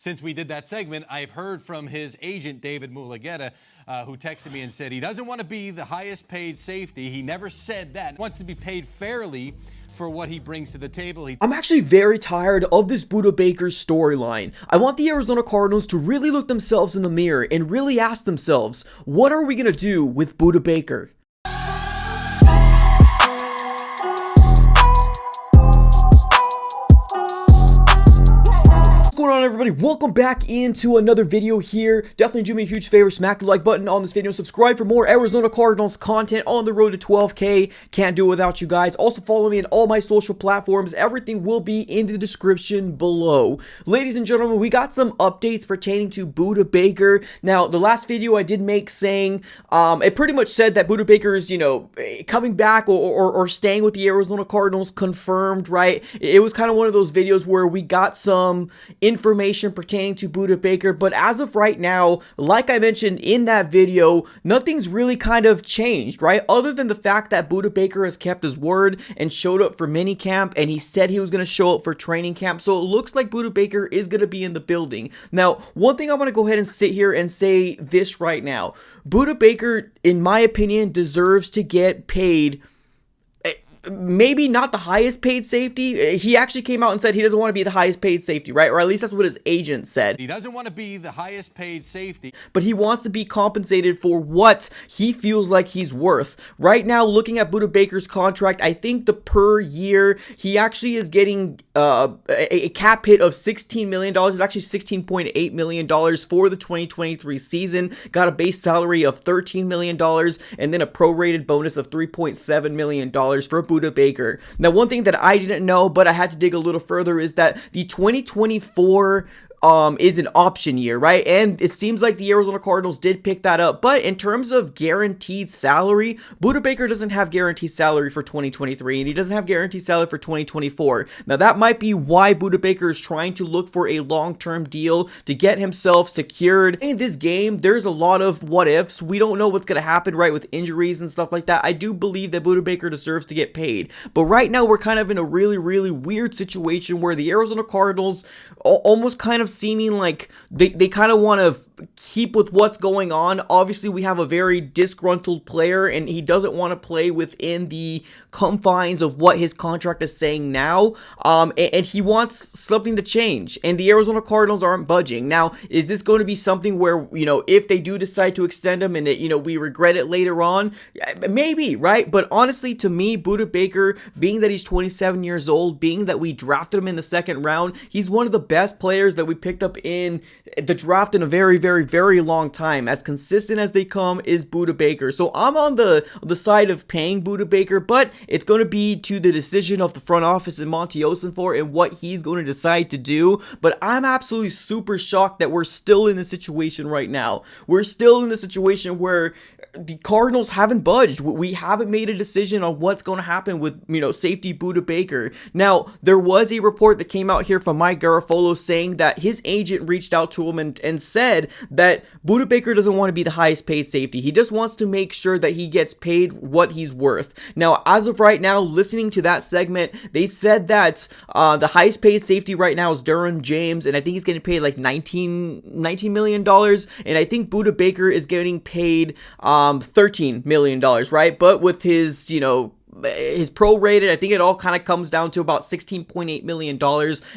since we did that segment, I've heard from his agent, David Mulugeta, who texted me and said he doesn't want to be the highest paid safety. He never said that. He wants to be paid fairly for what he brings to the table. I'm actually very tired of this Budda Baker storyline. I want the Arizona Cardinals to really look themselves in the mirror and really ask themselves, what are we going to do with Budda Baker? What's going on, everybody? Welcome back into another video here. Definitely do me a huge favor, smack the like button on this video, subscribe for more Arizona Cardinals content on the road to 12K. Can't do it without you guys. Also follow me on all my social platforms. Everything will be in the description below. Ladies and gentlemen, we got some updates pertaining to Budda Baker. Now, the last video I did make saying, it pretty much said that Budda Baker is, coming back or staying with the Arizona Cardinals confirmed, right? It was kind of one of those videos where we got some information pertaining to Budda Baker, but as of right now, like I mentioned in that video, nothing's really kind of changed, right? Other than the fact that Budda Baker has kept his word and showed up for minicamp, and he said he was going to show up for training camp, so it looks like Budda Baker is going to be in the building. Now, one thing I want to go ahead and sit here and say this right now. Budda Baker, in my opinion, deserves to get paid. Maybe not the highest paid safety. He actually came out and said he doesn't want to be the highest paid safety, right? Or at least that's what his agent said. He doesn't want to be the highest paid safety, but he wants to be compensated for what he feels like he's worth. Right now, looking at Budda Baker's contract, I think the per year, he actually is getting a cap hit of $16 million. It's actually $16.8 million for the 2023 season. Got a base salary of $13 million and then a prorated bonus of $3.7 million for Budda Baker. Now, one thing that I didn't know, but I had to dig a little further, is that the 2024 is an option year, right? And it seems like the Arizona Cardinals did pick that up. But in terms of guaranteed salary, Budda Baker doesn't have guaranteed salary for 2023, and he doesn't have guaranteed salary for 2024. Now, that might be why Budda Baker is trying to look for a long-term deal to get himself secured. In this game, there's a lot of what ifs. We don't know what's going to happen, right, with injuries and stuff like that. I do believe that Budda Baker deserves to get paid. But right now, we're kind of in a really, really weird situation where the Arizona Cardinals almost kind of seeming like they kind of want to keep with what's going on. Obviously, we have a very disgruntled player, and he doesn't want to play within the confines of what his contract is saying now, and he wants something to change, and the Arizona Cardinals aren't budging. Now, is this going to be something where, if they do decide to extend him and we regret it later on? Maybe, right? But honestly, to me, Budda Baker, being that he's 27 years old, being that we drafted him in the second round, he's one of the best players that we picked up in the draft in a very, very, very long time. As consistent as they come is Budda Baker. So I'm on the side of paying Budda Baker, but it's going to be to the decision of the front office and Monty Ossenfort and what he's going to decide to do. But I'm absolutely super shocked that we're still in this situation right now. We're still in a situation where the Cardinals haven't budged. We haven't made a decision on what's going to happen with, safety Budda Baker. Now, there was a report that came out here from Mike Garafolo saying that his agent reached out to him and said that Budda Baker doesn't want to be the highest paid safety. He just wants to make sure that he gets paid what he's worth. Now, as of right now, listening to that segment, they said that the highest paid safety right now is Derwin James, and I think he's getting paid like $19 million, and I think Budda Baker is getting paid $13 million, right? But with his, his prorated, I think it all kind of comes down to about $16.8 million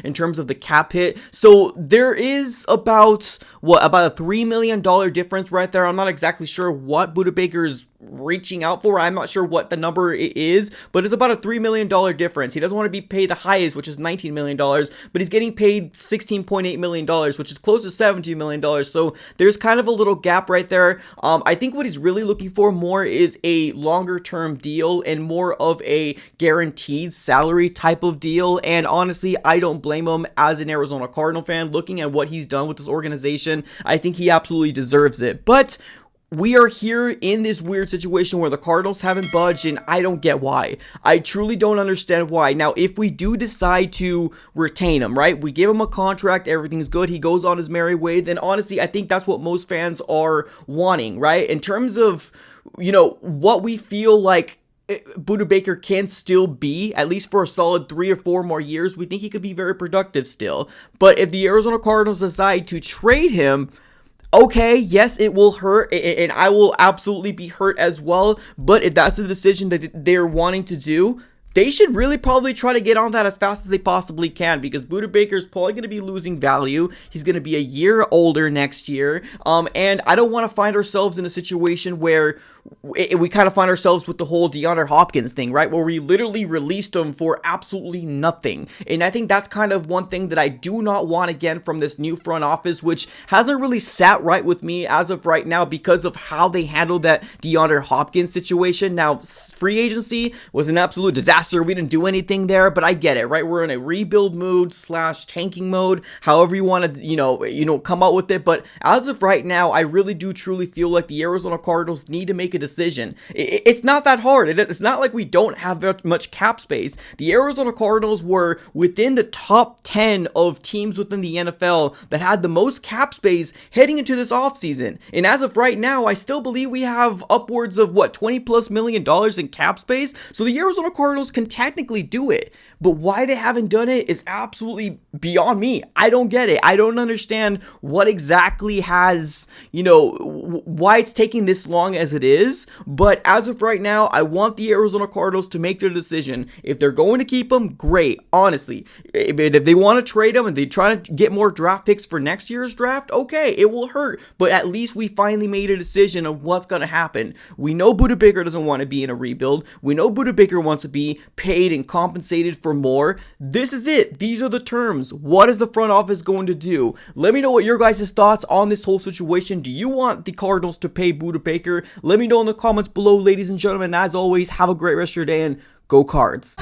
in terms of the cap hit. So there is about a $3 million difference right there. I'm not exactly sure what Budda Baker is reaching out for. I'm not sure what the number is, but it's about a $3 million difference. He doesn't want to be paid the highest, which is $19 million, but he's getting paid $16.8 million, which is close to $17 million. So there's kind of a little gap right there. I think what he's really looking for more is a longer term deal and more of a guaranteed salary type of deal. And honestly, I don't blame him as an Arizona Cardinal fan. Looking at what he's done with this organization, I think he absolutely deserves it. But we are here in this weird situation where the Cardinals haven't budged, and I don't get why. I truly don't understand why. Now, if we do decide to retain him, right? We give him a contract, everything's good, he goes on his merry way, then honestly, I think that's what most fans are wanting, right? In terms of, what we feel like Budda Baker can still be, at least for a solid 3 or 4 more years. We think he could be very productive still. But if the Arizona Cardinals decide to trade him, okay, yes, it will hurt, and I will absolutely be hurt as well. But if that's the decision that they're wanting to do, they should really probably try to get on that as fast as they possibly can, because Budda Baker is probably going to be losing value. He's going to be a year older next year, and I don't want to find ourselves in a situation where we kind of find ourselves with the whole DeAndre Hopkins thing, right? Where we literally released him for absolutely nothing. And I think that's kind of one thing that I do not want again from this new front office, which hasn't really sat right with me as of right now because of how they handled that DeAndre Hopkins situation. Now, free agency was an absolute disaster. We didn't do anything there, but I get it, right? We're in a rebuild mood / tanking mode, however you want to, come out with it. But as of right now, I really do truly feel like the Arizona Cardinals need to make a decision. It's not that hard. It's not like we don't have much cap space. The Arizona Cardinals were within the top 10 of teams within the NFL that had the most cap space heading into this offseason. And as of right now, I still believe we have upwards of $20+ million in cap space. So the Arizona Cardinals can technically do it. But why they haven't done it is absolutely beyond me. I don't get it. I don't understand what exactly has, why it's taking this long as it is. But as of right now, I want the Arizona Cardinals to make their decision. If they're going to keep him, great, honestly. If they want to trade him and they try to get more draft picks for next year's draft, okay, it will hurt. But at least we finally made a decision of what's going to happen. We know Budda Baker doesn't want to be in a rebuild. We know Budda Baker wants to be paid and compensated for more. This is it. These are the terms. What is the front office going to do? Let me know what your guys' thoughts on this whole situation. Do you want the Cardinals to pay Budda Baker? Let me know in the comments below, ladies and gentlemen. As always, have a great rest of your day and go Cards.